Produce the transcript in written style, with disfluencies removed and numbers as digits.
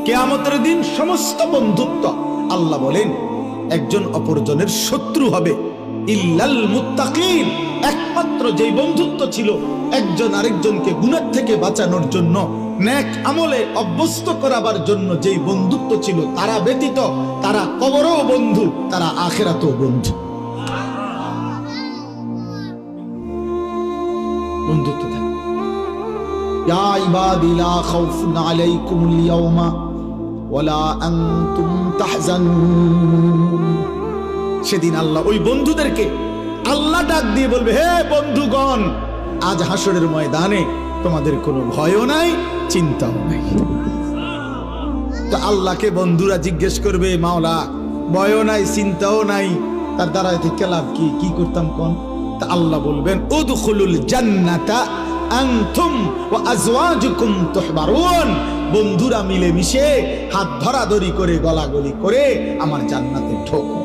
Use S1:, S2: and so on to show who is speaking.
S1: কিয়ামতের দিন সমস্ত বন্ধুত্ব আল্লাহ বলেন একজন অপরজনের শত্রু হবে, ইল্লাল মুত্তাকিন, একমাত্র যেই বন্ধুত্ব ছিল একজন আরেকজনকে গুনাহ থেকে বাঁচানোর জন্য, নেক আমলে অভ্যস্ত করাবার জন্য যেই বন্ধুত্ব ছিল, তারা ব্যতীত তারা কবরেও বন্ধু, তারা আখিরাতেও বন্ধু। বন্ধুত্ব থাকে। ইয়া ইবাদি লা খাউফুন আলাইকুমুল ইয়াওমা ওয়ালা আনতুম তাহজানুন। সেদিন আল্লাহ ওই বন্ধুদেরকে আল্লাহ ডাক দিয়ে বলবে, হে বন্ধুগণ, আজ হাসরের ময়দানে তোমাদের কোনো ভয়ও নাই, চিন্তাও নাই। তো আল্লাহকে বন্ধুরা জিজ্ঞেস করবে, মাওলা ভয়ও নাই চিন্তাও নাই, তার দ্বারা থেকে লাভ কি, কি করতাম কোন? তা আল্লাহ বলবেন, উদখুলুল জান্নাতা আনতুম ওয়া আজওয়াজুকুম তুহবারুন। বন্ধুরা মিলে মিশে হাত ধরাধরি করে গলাগলি করে আমার জান্নাতে ঢোকো।